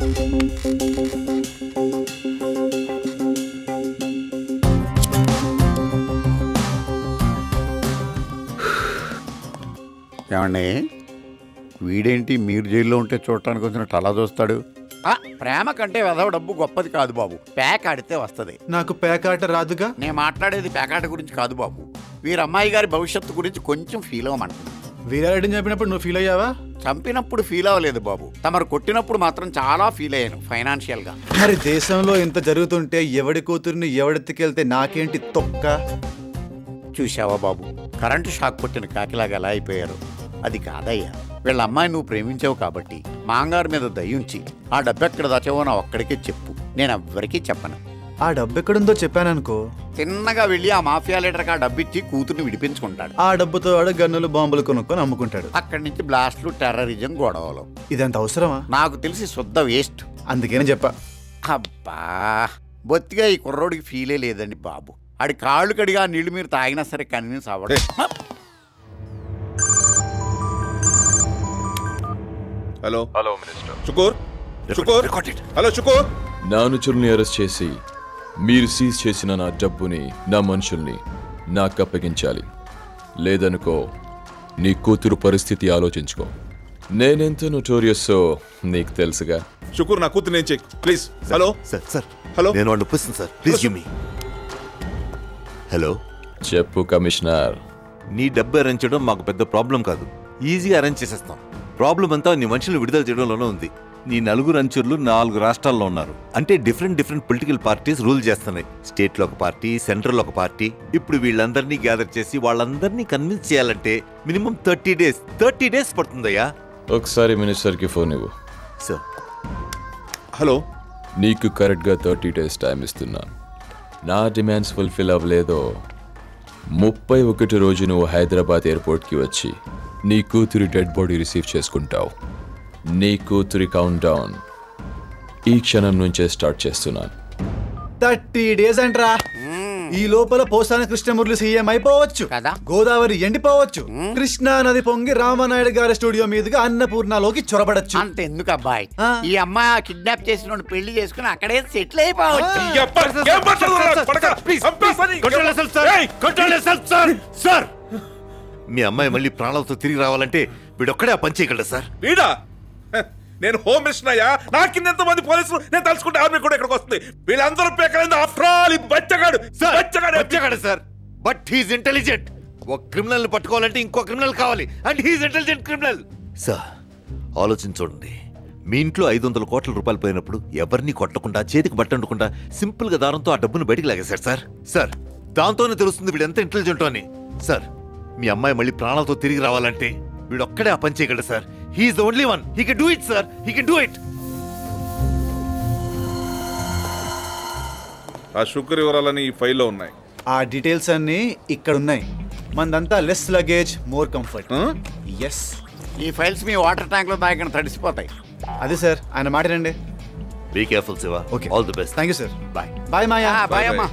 ఏమండి, వీడేంటి మీరు జైల్లో ఉంటే చూడటానికి వచ్చినట్టు అలా చూస్తాడు? ప్రేమ కంటే వెధవ డబ్బు గొప్పది కాదు బాబు, ప్యాక్ ఆడితే వస్తుంది. నాకు పేకాట రాదుగా. నేను మాట్లాడేది పేకాట గురించి కాదు బాబు, వీరమ్మాయి గారి భవిష్యత్తు గురించి కొంచెం ఫీల్ అవ్వమంటున్నాను. వీరారెడ్డిని చంపినప్పుడు నువ్వు ఫీల్ అయ్యావా? చంపినప్పుడు ఫీల్ అవ్వలేదు బాబు, తమరు కొట్టినప్పుడు మాత్రం చాలా ఫీల్ అయ్యాను ఫైనాన్షియల్ గా. మరి దేశంలో ఇంత జరుగుతుంటే ఎవడి కూతుర్ని ఎవడెత్తుకెళ్తే నాకేంటి తొక్క? చూసావా బాబు, కరెంటు షాక్ కొట్టిన కాకిలాగా ఎలా అయిపోయారు? అది కాదయ్యా, వీళ్ళ అమ్మాయి నువ్వు ప్రేమించావు కాబట్టి మాంగారు మీద దయ్యుంచి ఆ డబ్బు ఎక్కడ దాచావో నా ఒక్కడికే చెప్పు, నేను ఎవ్వరికీ చెప్పను. ఆ డబ్బు ఎక్కడుందో చెప్పాననుకో, తిన్నగా వెళ్ళి ఆ మాఫియా లీడర్కి ఆ డబ్బు ఇచ్చి కూతుర్ని విడిపించుకుంటాడు. ఆ డబ్బుతో వాడు గన్నులు బాంబులు కొనుక్కొని అమ్ముకుంటాడు. అక్కడి నుంచి బ్లాస్ట్లు, టెర్రరిజం, గొడవలు. ఇదంత అవసరమా? నాకు తెలిసి శుద్ధ వేస్ట్. అందుకేనే చెప్పా. అబ్బా, బొత్తిగా ఈ కుర్రోడికి ఫీలే లేదండి బాబు. ఆడి కాళ్ళు కడిగా నీళ్లు మీరు తాగినా సరే కన్విన్స్ అవ్వడం. Hello hello minister Shukur, Shukur, hello Shukur. నా అనుచరుల్ని అరెస్ట్ చేసి మీరు సీజ్ చేసిన నా డబ్బుని, నా మనుషుల్ని నాకు అప్పగించాలి. లేదనుకో నీ కూతురు పరిస్థితి ఆలోచించుకో. నేనెంత నోటోరియస్సో నీకు తెలుసుగా. షుకూర్, నా కూతురు నేను check please. Hello sir, sir hello, నేను వాళ్ళు ఒప్పిస్తాను sir, please give me. Hello చెప్పు కమిషనర్. నీ డబ్బు అరేంజ్ చేయడం మాకు పెద్ద ప్రాబ్లం కాదు, ఈజీగా అరేంజ్ చేసేస్తాం. ప్రాబ్లం అంతా నీ మనుషులు విడుదల చేయడంలోనే ఉంది. నీ 4 అనుచరులు 4 రాష్ట్రాల్లో ఉన్నారు. అంటే డిఫరెంట్ పొలిటికల్ పార్టీస్ రూల్ చేస్తున్నాయి. స్టేట్లో ఒక పార్టీ, సెంట్రల్ ఒక పార్టీ. ఇప్పుడు వీళ్ళందరినీ గ్యాదర్ చేసి వాళ్ళందరినీ కన్విన్స్ చేయాలంటే మినిమం 30 డేస్ పడుతుందయ్యా. ఒకసారి మినిస్టర్కి ఫోన్ ఇవ్వు. సార్. హలో, నీకు కరెక్ట్గా 30 డేస్ టైం ఇస్తున్నాను. నా డిమాండ్స్ ఫుల్ఫిల్ అవ్వలేదో 31 రోజు నువ్వు హైదరాబాద్ ఎయిర్పోర్ట్కి వచ్చి నీ కూతురి డెడ్ బాడీ రిసీవ్ చేసుకుంటావు. నీ కూతురి కౌంట్ డౌన్ ఈ క్షణం నుంచే స్టార్ట్ చేస్తున్నాను. 30 డేస్ అంట్రా. ఈ లోపల పోసాని కృష్ణమురళి సీఎం అయిపోవచ్చు కదా, గోదావరి ఎండిపోవచ్చు, కృష్ణా నది పొంగి రామనాయుడు గారి స్టూడియో మీదుగా అన్నపూర్ణలోకి చొరబడచ్చు. అంత ఎందుకు అబ్బాయి, ఈ అమ్మాయి కిడ్నాప్ చేసిన పెళ్లి చేసుకుని అక్కడే సెటిల్ అయిపోవచ్చు. మీ అమ్మాయి మళ్ళీ ప్రాణాలతో తిరిగి రావాలంటే వీడొక్కడే ఆ పని చేయగలడు సార్. వీడా? నేను హోమ్ మినిస్టర్ అయ్యా, నా కింద ఎంతమంది పోలీసులు, నేను తలుచుకుంటే ఆర్మీ కూడా ఇక్కడికి వస్తుంది. వీళ్ళందరూ పేకలేదు. ఆఫ్టర్ ఆల్ బచ్చగాడు సార్, బట్ హీస్ ఇంటెలిజెంట్. ఒక క్రిమినల్ ని పట్టుకోవాలంటే ఇంకో క్రిమినల్ కావాలి, and he's intelligent criminal. Sir ఆలోచించండి, మీ ఇంట్లో 500 కోట్ల రూపాయలు పోయినప్పుడు ఎవరిని కొట్టకుండా, చేతికి బట్టండకుండా సింపుల్ గా దారంతో ఆ డబ్బును బయటికి లాగేశారు సార్. సార్ దాంతోనే తెలుస్తుంది వీడు ఎంత ఇంటెలిజెంట్ అని. సార్ మీ అమ్మాయి మళ్ళీ ప్రాణాలతో తిరిగి రావాలంటే వీడొక్కడే ఆ పని చేయగలడు sir. He is the only one. He can do it sir, he can do it. ఆ షుకర్ వివరాలని ఈ ఫైల్లో ఉన్నాయి. ఆ డీటెయిల్స్ అన్ని ఇక్కడ ఉన్నాయి. మందంతా less luggage, more comfort. Yes, ఈ ఫైల్స్ మీ వాటర్ ట్యాంక్ లో దాకా తడిసిపోతాయి. అదే సార్, ఆయన మాట రండి. Be careful Shiva. Okay, all the best. Thank you sir. Bye. Bye Maya. Bye అమ్మా.